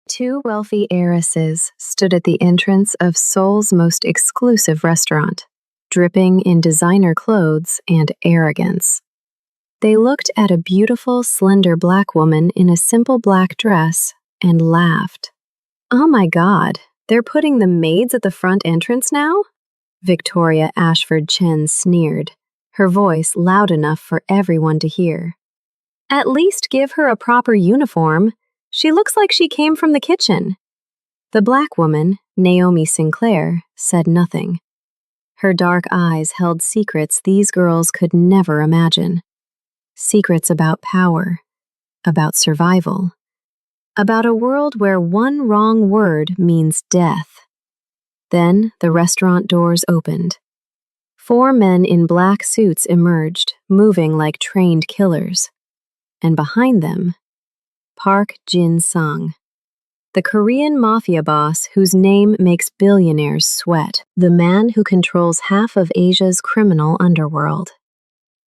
Two wealthy heiresses stood at the entrance of Seoul's most exclusive restaurant, dripping in designer clothes and arrogance. They looked at a beautiful, slender black woman in a simple black dress and laughed. "Oh my God, they're putting the maids at the front entrance now?" Victoria Ashford Chen sneered, her voice loud enough for everyone to hear. "At least give her a proper uniform. She looks like she came from the kitchen." The black woman, Naomi Sinclair, said nothing. Her dark eyes held secrets these girls could never imagine. Secrets about power, about survival, about a world where one wrong word means death. Then the restaurant doors opened. 4 men in black suits emerged, moving like trained killers. And behind them, Park Jin-sung, the Korean Mafia boss whose name makes billionaires sweat, the man who controls half of Asia's criminal underworld.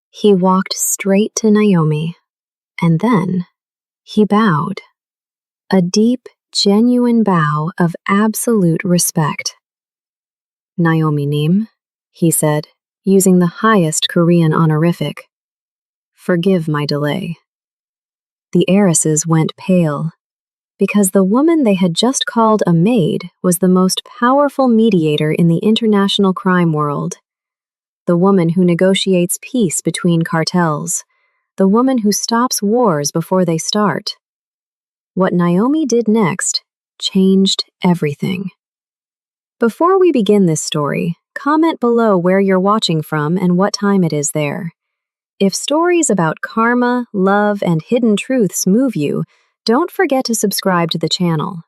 He walked straight to Naomi, and then he bowed. A deep, genuine bow of absolute respect. "Naomi Nim," he said, using the highest Korean honorific. "Forgive my delay." The heiresses went pale, because the woman they had just called a maid was the most powerful mediator in the international crime world. The woman who negotiates peace between cartels. The woman who stops wars before they start. What Naomi did next changed everything. Before we begin this story, comment below where you're watching from and what time it is there. If stories about karma, love, and hidden truths move you, don't forget to subscribe to the channel.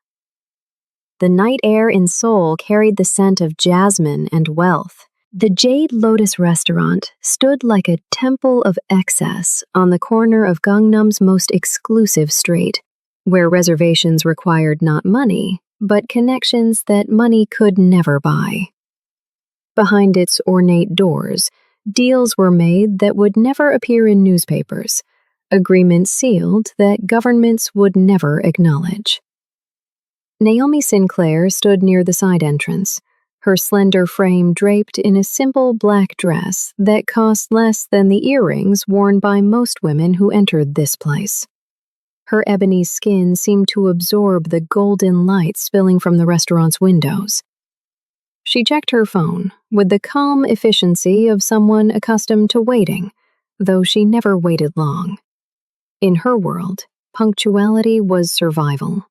The night air in Seoul carried the scent of jasmine and wealth. The Jade Lotus restaurant stood like a temple of excess on the corner of Gangnam's most exclusive street, where reservations required not money, but connections that money could never buy. Behind its ornate doors, deals were made that would never appear in newspapers, agreements sealed that governments would never acknowledge. Naomi Sinclair stood near the side entrance, her slender frame draped in a simple black dress that cost less than the earrings worn by most women who entered this place. Her ebony skin seemed to absorb the golden light spilling from the restaurant's windows. She checked her phone with the calm efficiency of someone accustomed to waiting, though she never waited long. In her world, punctuality was survival.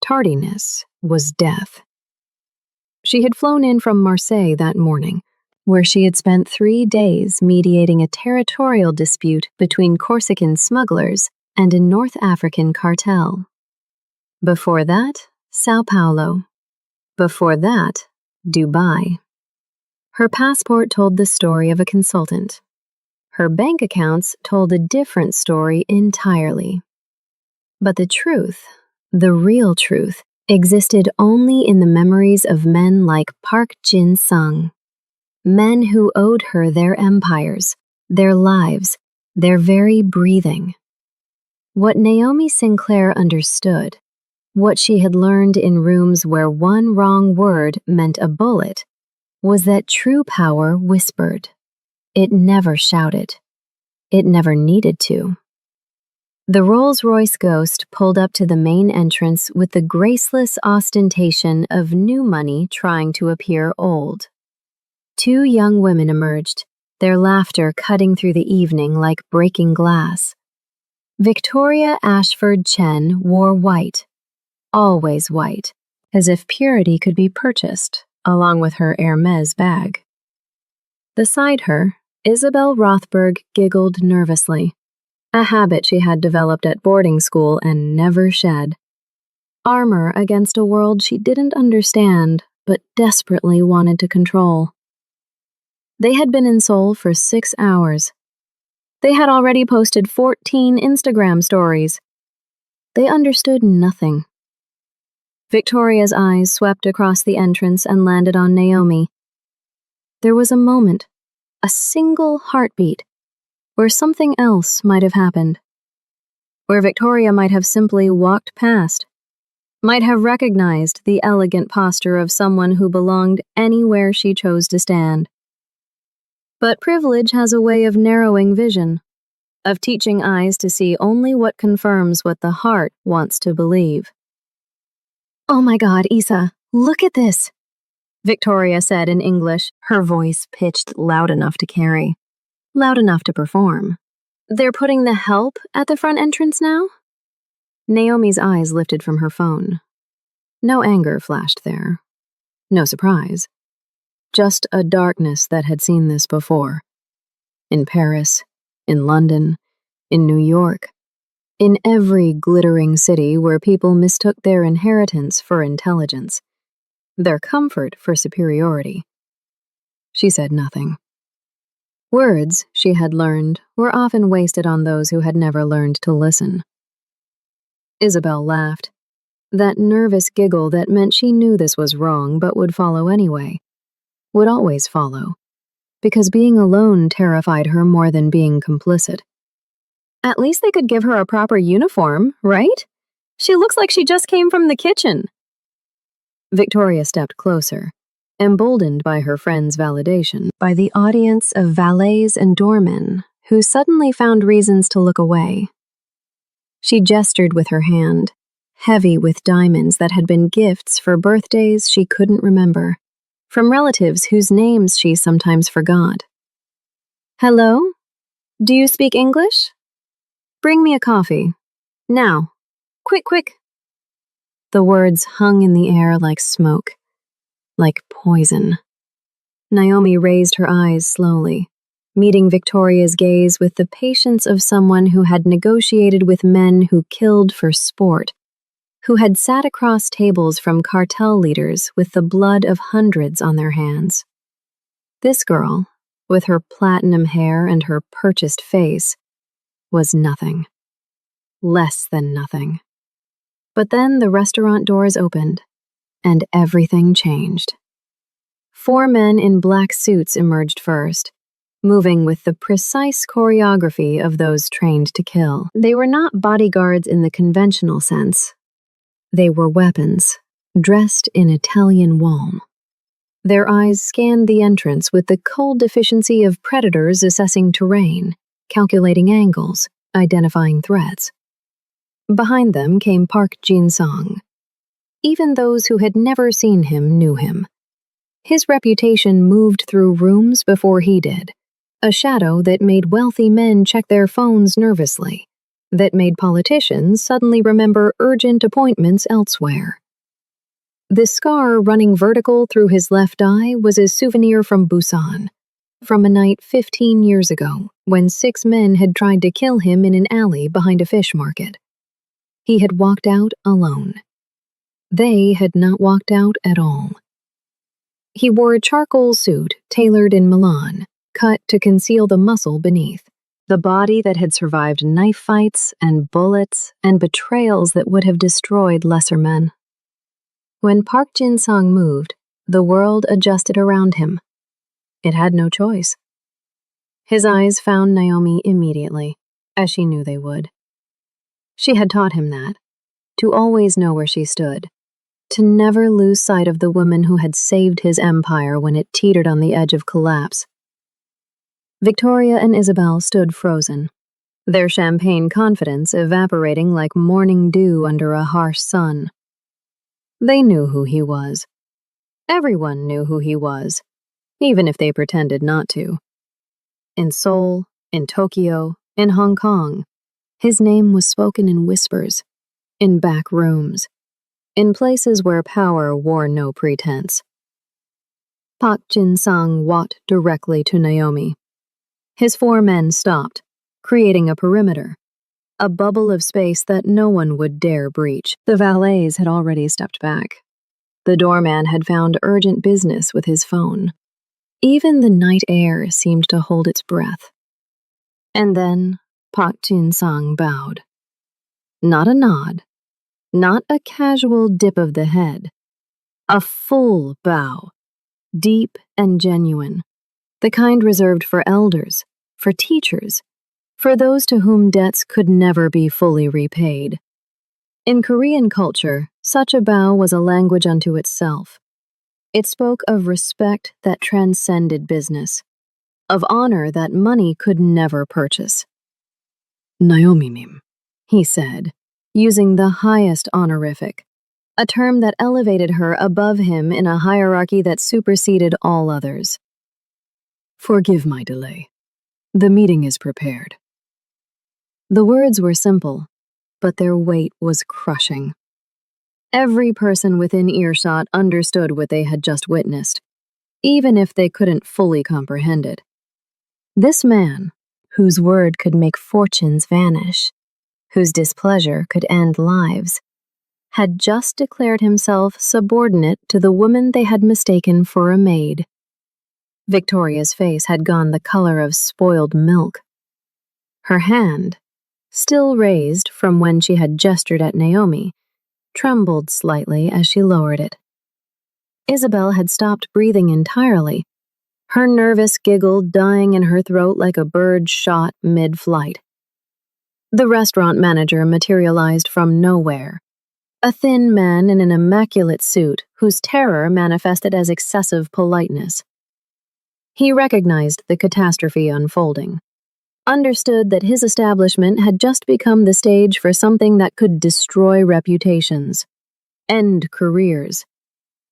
Tardiness was death. She had flown in from Marseille that morning, where she had spent 3 days mediating a territorial dispute between Corsican smugglers and a North African cartel. Before that, Sao Paulo. Before that, Dubai. Her passport told the story of a consultant. Her bank accounts told a different story entirely. But the truth, the real truth, existed only in the memories of men like Park Jin-sung. Men who owed her their empires, their lives, their very breathing. What Naomi Sinclair understood, what she had learned in rooms where one wrong word meant a bullet, was that true power whispered. It never shouted. It never needed to. The Rolls-Royce Ghost pulled up to the main entrance with the graceless ostentation of new money trying to appear old. 2 young women emerged, their laughter cutting through the evening like breaking glass. Victoria Ashford Chen wore white, always white, as if purity could be purchased, along with her Hermes bag. Beside her, Isabel Rothberg giggled nervously, a habit she had developed at boarding school and never shed. Armor against a world she didn't understand but desperately wanted to control. They had been in Seoul for 6 hours. They had already posted 14 Instagram stories. They understood nothing. Victoria's eyes swept across the entrance and landed on Naomi. There was a moment, a single heartbeat, where something else might have happened. Where Victoria might have simply walked past. might have recognized the elegant posture of someone who belonged anywhere she chose to stand. But privilege has a way of narrowing vision, of teaching eyes to see only what confirms what the heart wants to believe. "Oh my God, Isa, look at this," Victoria said in English, her voice pitched loud enough to carry, loud enough to perform. "They're putting the help at the front entrance now?" Naomi's eyes lifted from her phone. No anger flashed there. No surprise. Just a darkness that had seen this before. In Paris, in London, in New York, in every glittering city where people mistook their inheritance for intelligence, their comfort for superiority. She said nothing. Words, she had learned, were often wasted on those who had never learned to listen. Isabel laughed. That nervous giggle that meant she knew this was wrong but would follow anyway. Would always follow. Because being alone terrified her more than being complicit. At least they could give her a proper uniform, right? She looks like she just came from the kitchen. Victoria stepped closer, emboldened by her friend's validation, by the audience of valets and doormen who suddenly found reasons to look away. She gestured with her hand, heavy with diamonds that had been gifts for birthdays she couldn't remember, from relatives whose names she sometimes forgot. "Hello? Do you speak English? Bring me a coffee. Now. Quick, quick." The words hung in the air like smoke, like poison. Naomi raised her eyes slowly, meeting Victoria's gaze with the patience of someone who had negotiated with men who killed for sport, who had sat across tables from cartel leaders with the blood of hundreds on their hands. This girl, with her platinum hair and her purchased face, was nothing. Less than nothing. But then the restaurant doors opened, and everything changed. 4 men in black suits emerged first, moving with the precise choreography of those trained to kill. They were not bodyguards in the conventional sense. They were weapons, dressed in Italian walm. Their eyes scanned the entrance with the cold efficiency of predators assessing terrain, calculating angles, identifying threats. Behind them came Park Jin-sung. Even those who had never seen him knew him. His reputation moved through rooms before he did, a shadow that made wealthy men check their phones nervously, that made politicians suddenly remember urgent appointments elsewhere. The scar running vertical through his left eye was a souvenir from Busan, from a night 15 years ago when 6 men had tried to kill him in an alley behind a fish market. He had walked out alone. They had not walked out at all. He wore a charcoal suit tailored in Milan, cut to conceal the muscle beneath, the body that had survived knife fights and bullets and betrayals that would have destroyed lesser men. When Park Jin-sung moved, the world adjusted around him. It had no choice. His eyes found Naomi immediately, as she knew they would. She had taught him that, to always know where she stood, to never lose sight of the woman who had saved his empire when it teetered on the edge of collapse. Victoria and Isabel stood frozen, their champagne confidence evaporating like morning dew under a harsh sun. They knew who he was. Everyone knew who he was, even if they pretended not to. In Seoul, in Tokyo, in Hong Kong, his name was spoken in whispers, in back rooms, in places where power wore no pretense. Park Jin-sung walked directly to Naomi. His 4 men stopped, creating a perimeter, a bubble of space that no one would dare breach. The valets had already stepped back. The doorman had found urgent business with his phone. Even the night air seemed to hold its breath. And then Park Jin-sung bowed. Not a nod, not a casual dip of the head. A full bow, deep and genuine, the kind reserved for elders, for teachers, for those to whom debts could never be fully repaid. In Korean culture, such a bow was a language unto itself. It spoke of respect that transcended business, of honor that money could never purchase. Naomi-nim, he said, using the highest honorific, a term that elevated her above him in a hierarchy that superseded all others. Forgive my delay. The meeting is prepared. The words were simple, but their weight was crushing. Every person within earshot understood what they had just witnessed, even if they couldn't fully comprehend it. This man, whose word could make fortunes vanish, whose displeasure could end lives, had just declared himself subordinate to the woman they had mistaken for a maid. Victoria's face had gone the color of spoiled milk. Her hand, still raised from when she had gestured at Naomi, trembled slightly as she lowered it. Isabel had stopped breathing entirely, her nervous giggle dying in her throat like a bird shot mid-flight. The restaurant manager materialized from nowhere, a thin man in an immaculate suit whose terror manifested as excessive politeness. He recognized the catastrophe unfolding, understood that his establishment had just become the stage for something that could destroy reputations, end careers,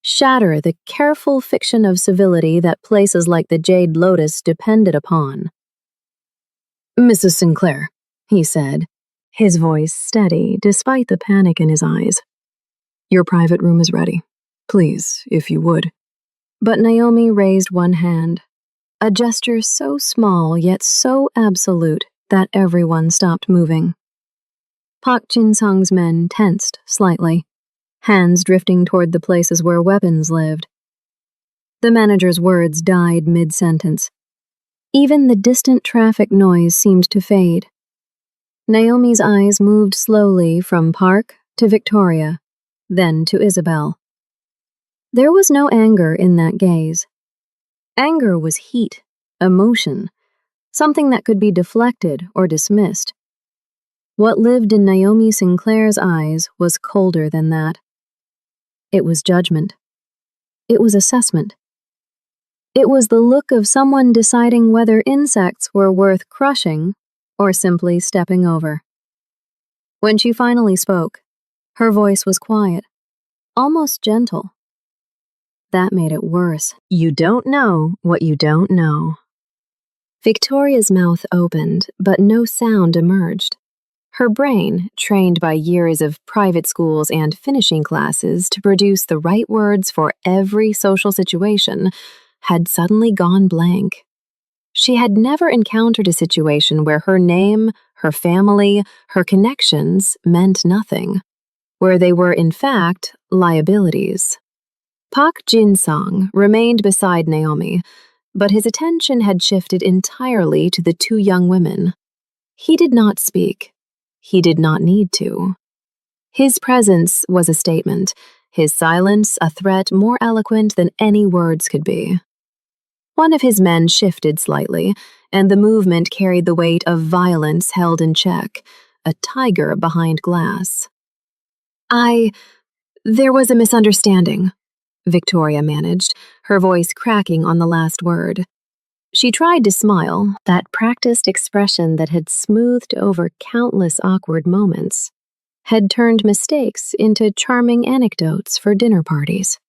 shatter the careful fiction of civility that places like the Jade Lotus depended upon. "Mrs. Sinclair," he said, his voice steady despite the panic in his eyes. "Your private room is ready. Please, if you would." But Naomi raised one hand, a gesture so small yet so absolute that everyone stopped moving. Pak Jin-sung's men tensed slightly, hands drifting toward the places where weapons lived. The manager's words died mid-sentence. Even the distant traffic noise seemed to fade. Naomi's eyes moved slowly from Park to Victoria, then to Isabel. There was no anger in that gaze. Anger was heat, emotion, something that could be deflected or dismissed. What lived in Naomi Sinclair's eyes was colder than that. It was judgment. It was assessment. It was the look of someone deciding whether insects were worth crushing or simply stepping over. When she finally spoke, her voice was quiet, almost gentle. That made it worse. "You don't know what you don't know." Victoria's mouth opened, but no sound emerged. Her brain, trained by years of private schools and finishing classes to produce the right words for every social situation, had suddenly gone blank. She had never encountered a situation where her name, her family, her connections meant nothing, where they were in fact liabilities. Pak Jin-sung remained beside Naomi, but his attention had shifted entirely to the two young women. He did not speak. He did not need to. His presence was a statement, his silence a threat more eloquent than any words could be. One of his men shifted slightly, and the movement carried the weight of violence held in check, a tiger behind glass. There was a misunderstanding," Victoria managed, her voice cracking on the last word. She tried to smile, that practiced expression that had smoothed over countless awkward moments, had turned mistakes into charming anecdotes for dinner parties.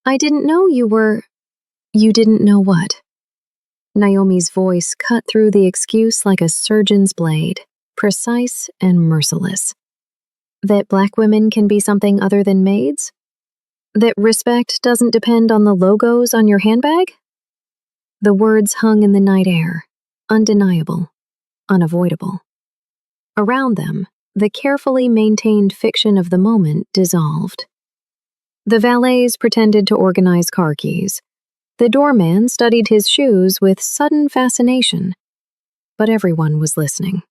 "I didn't know you were—" "You didn't know what?" Naomi's voice cut through the excuse like a surgeon's blade, precise and merciless. "That black women can be something other than maids? That respect doesn't depend on the logos on your handbag?" The words hung in the night air, undeniable, unavoidable. Around them, the carefully maintained fiction of the moment dissolved. The valets pretended to organize car keys. The doorman studied his shoes with sudden fascination. But everyone was listening.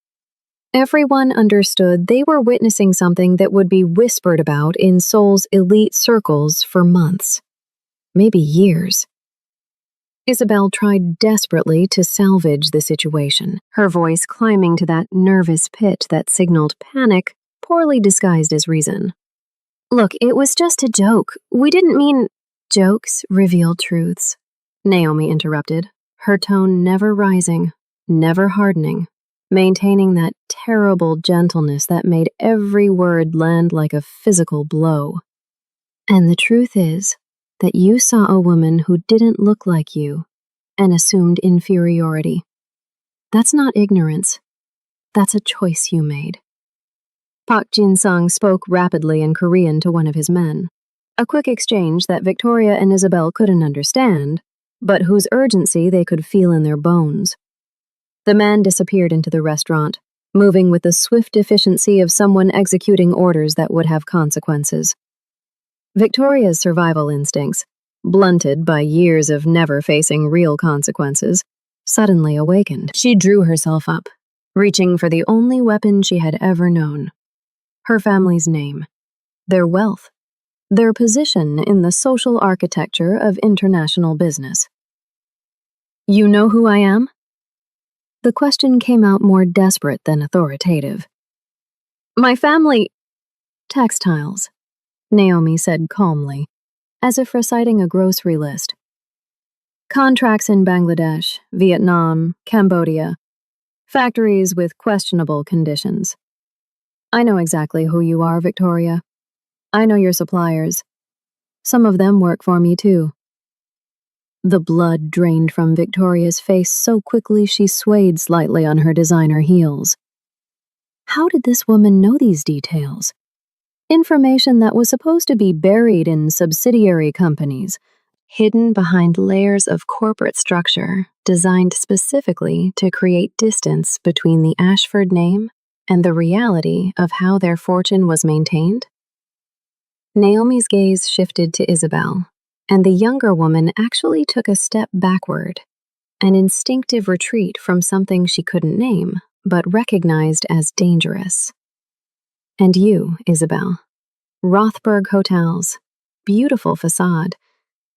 Everyone understood they were witnessing something that would be whispered about in Seoul's elite circles for months, maybe years. Isabel tried desperately to salvage the situation, her voice climbing to that nervous pitch that signaled panic, poorly disguised as reason. Look, it was just a joke. We didn't mean— Jokes reveal truths, Naomi interrupted, her tone never rising, never hardening, maintaining that terrible gentleness that made every word land like a physical blow. And the truth is that you saw a woman who didn't look like you and assumed inferiority. That's not ignorance. That's a choice you made. Pak Jin-sung spoke rapidly in Korean to one of his men, a quick exchange that Victoria and Isabel couldn't understand, but whose urgency they could feel in their bones. The man disappeared into the restaurant, moving with the swift efficiency of someone executing orders that would have consequences. Victoria's survival instincts, blunted by years of never facing real consequences, suddenly awakened. She drew herself up, reaching for the only weapon she had ever known: her family's name, their wealth, their position in the social architecture of international business. You know who I am? The question came out more desperate than authoritative. My family— Textiles, Naomi said calmly, as if reciting a grocery list. Contracts in Bangladesh, Vietnam, Cambodia. Factories with questionable conditions. I know exactly who you are, Victoria. I know your suppliers. Some of them work for me, too. The blood drained from Victoria's face so quickly she swayed slightly on her designer heels. How did this woman know these details? Information that was supposed to be buried in subsidiary companies, hidden behind layers of corporate structure designed specifically to create distance between the Ashford name and the reality of how their fortune was maintained? Naomi's gaze shifted to Isabel, and the younger woman actually took a step backward, an instinctive retreat from something she couldn't name, but recognized as dangerous. And you, Isabel. Rothberg Hotels. Beautiful facade.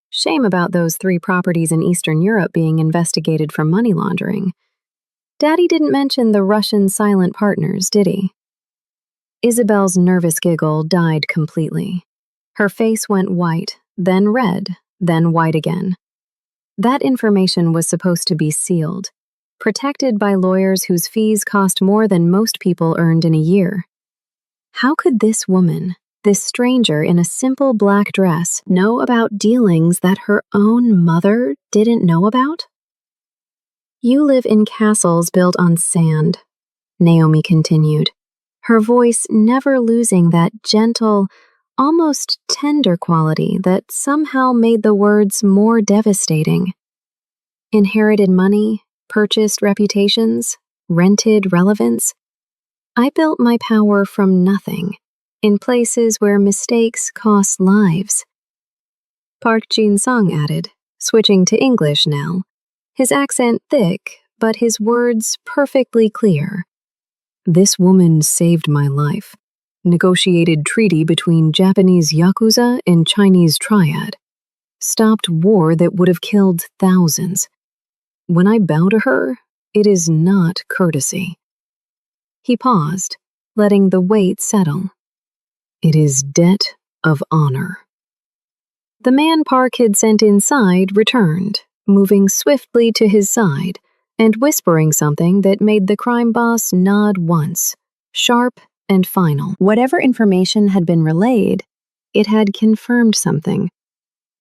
Shame about those 3 properties in Eastern Europe being investigated for money laundering. Daddy didn't mention the Russian silent partners, did he? Isabel's nervous giggle died completely. Her face went white, then red, then white again. That information was supposed to be sealed, protected by lawyers whose fees cost more than most people earned in a year. How could this woman, this stranger in a simple black dress, know about dealings that her own mother didn't know about? You live in castles built on sand, Naomi continued, her voice never losing that gentle, almost tender quality that somehow made the words more devastating. Inherited money, purchased reputations, rented relevance. I built my power from nothing, in places where mistakes cost lives. Park Jin-sung added, switching to English now, his accent thick, but his words perfectly clear. This woman saved my life. Negotiated treaty between Japanese Yakuza and Chinese Triad. Stopped war that would have killed thousands. When I bow to her, it is not courtesy. He paused, letting the weight settle. It is debt of honor. The man Park had sent inside returned, moving swiftly to his side and whispering something that made the crime boss nod once, sharp and final. Whatever information had been relayed, it had confirmed something,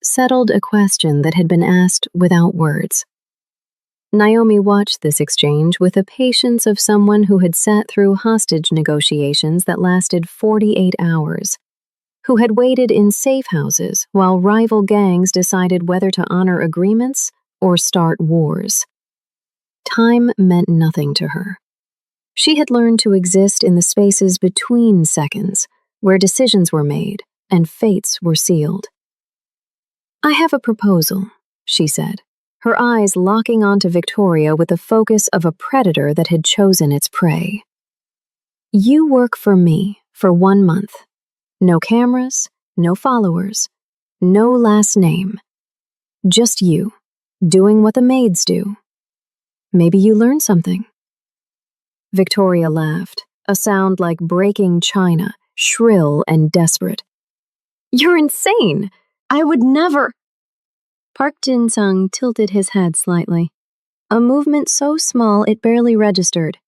settled a question that had been asked without words. Naomi watched this exchange with the patience of someone who had sat through hostage negotiations that lasted 48 hours, who had waited in safe houses while rival gangs decided whether to honor agreements or start wars. Time meant nothing to her. She had learned to exist in the spaces between seconds, where decisions were made and fates were sealed. I have a proposal, she said, her eyes locking onto Victoria with the focus of a predator that had chosen its prey. You work for me for 1 month. No cameras, no followers, no last name. Just you, doing what the maids do. Maybe you learn something. Victoria laughed, a sound like breaking china, shrill and desperate. "You're insane! I would never—" Park Jin-sung tilted his head slightly, a movement so small it barely registered,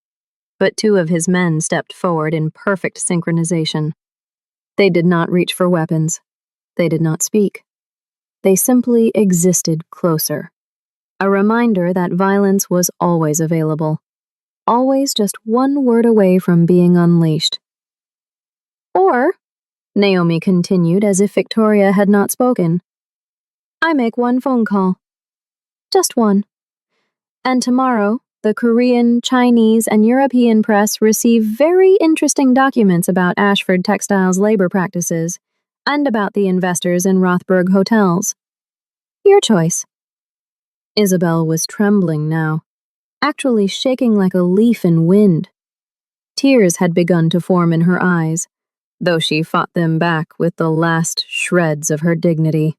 but two of his men stepped forward in perfect synchronization. They did not reach for weapons. They did not speak. They simply existed closer, a reminder that violence was always available, always just one word away from being unleashed. "Or," Naomi continued as if Victoria had not spoken, "I make one phone call. Just one. And tomorrow, the Korean, Chinese, and European press receive very interesting documents about Ashford Textiles' labor practices and about the investors in Rothberg hotels. Your choice." Isabel was trembling now, actually shaking like a leaf in wind. Tears had begun to form in her eyes, though she fought them back with the last shreds of her dignity.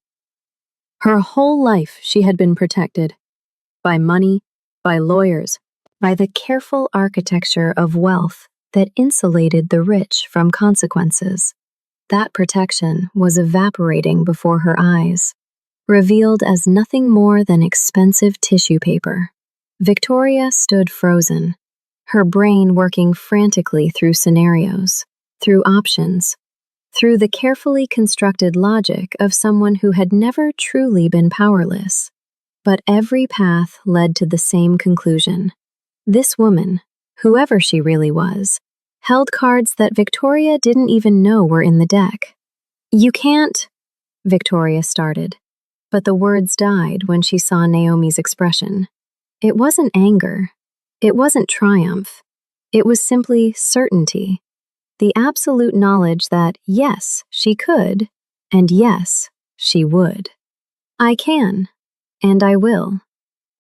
Her whole life she had been protected. By money, by lawyers, by the careful architecture of wealth that insulated the rich from consequences. That protection was evaporating before her eyes, revealed as nothing more than expensive tissue paper. Victoria stood frozen, her brain working frantically through scenarios, through options, through the carefully constructed logic of someone who had never truly been powerless. But every path led to the same conclusion. This woman, whoever she really was, held cards that Victoria didn't even know were in the deck. "You can't," Victoria started, but the words died when she saw Naomi's expression. It wasn't anger. It wasn't triumph. It was simply certainty. The absolute knowledge that, yes, she could, and yes, she would. "I can, and I will,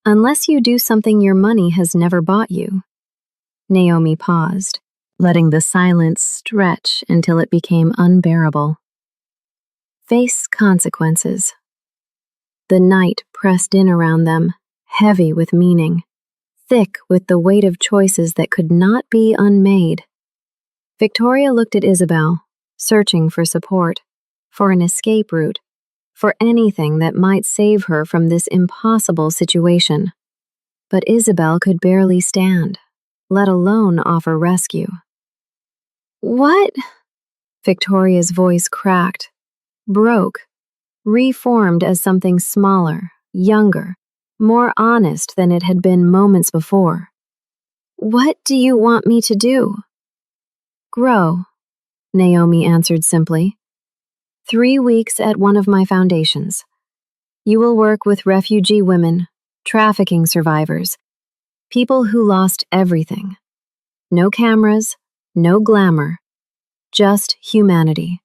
unless you do something your money has never bought you." Naomi paused, letting the silence stretch until it became unbearable. Face consequences. The night pressed in around them, heavy with meaning, thick with the weight of choices that could not be unmade. Victoria looked at Isabel, searching for support, for an escape route, for anything that might save her from this impossible situation. But Isabel could barely stand, let alone offer rescue. "What?" Victoria's voice cracked, broke, reformed as something smaller, younger, more honest than it had been moments before. "What do you want me to do?" "Grow," Naomi answered simply. 3 weeks at one of my foundations. You will work with refugee women, trafficking survivors, people who lost everything. No cameras, no glamour, just humanity.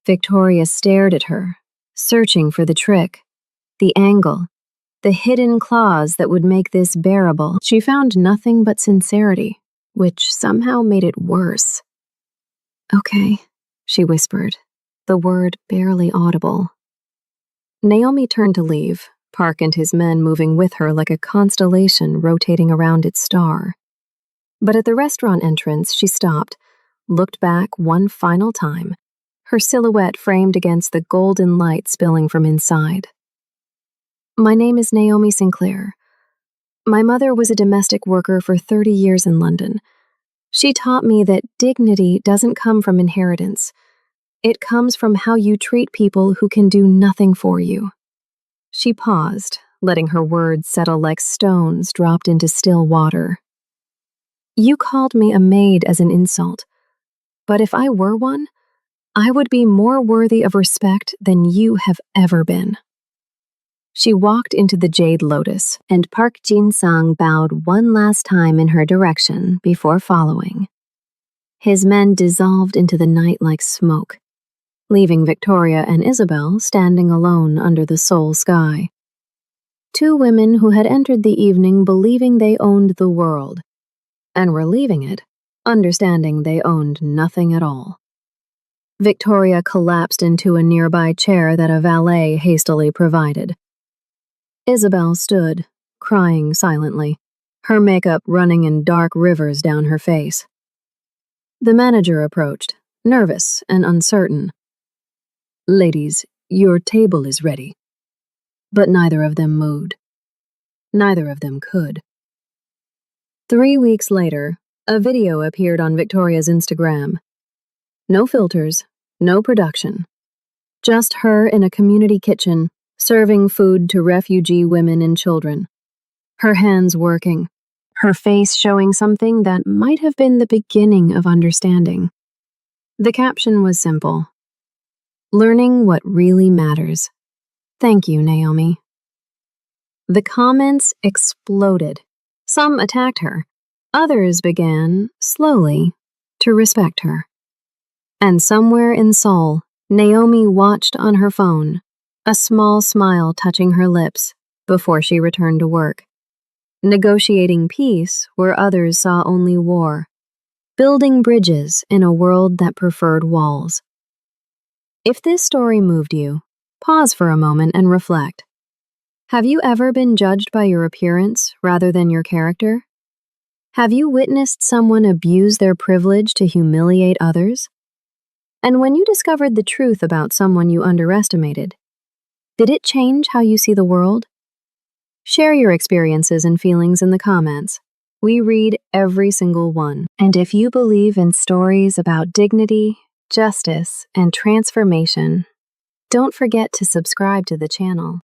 Victoria stared at her, searching for the trick, the angle, the hidden clause that would make this bearable. She found nothing but sincerity, which somehow made it worse. "Okay," she whispered, the word barely audible. Naomi turned to leave, Park and his men moving with her like a constellation rotating around its star. But at the restaurant entrance, she stopped, looked back one final time, her silhouette framed against the golden light spilling from inside. "My name is Naomi Sinclair. My mother was a domestic worker for 30 years in London. She taught me that dignity doesn't come from inheritance. It comes from how you treat people who can do nothing for you." She paused, letting her words settle like stones dropped into still water. "You called me a maid as an insult, but if I were one, I would be more worthy of respect than you have ever been." She walked into the Jade Lotus, and Park Jin-sung bowed one last time in her direction before following. His men dissolved into the night like smoke, leaving Victoria and Isabel standing alone under the sole sky. Two women who had entered the evening believing they owned the world, and were leaving it, understanding they owned nothing at all. Victoria collapsed into a nearby chair that a valet hastily provided. Isabel stood, crying silently, her makeup running in dark rivers down her face. The manager approached, nervous and uncertain. "Ladies, your table is ready." But neither of them moved. Neither of them could. 3 weeks later, a video appeared on Victoria's Instagram. No filters, no production. Just her in a community kitchen, serving food to refugee women and children. Her hands working, her face showing something that might have been the beginning of understanding. The caption was simple. "Learning what really matters. Thank you, Naomi." The comments exploded. Some attacked her. Others began, slowly, to respect her. And somewhere in Seoul, Naomi watched on her phone, a small smile touching her lips before she returned to work. Negotiating peace where others saw only war. Building bridges in a world that preferred walls. If this story moved you, pause for a moment and reflect. Have you ever been judged by your appearance rather than your character? Have you witnessed someone abuse their privilege to humiliate others? And when you discovered the truth about someone you underestimated, did it change how you see the world? Share your experiences and feelings in the comments. We read every single one. And if you believe in stories about dignity, justice, and transformation, don't forget to subscribe to the channel.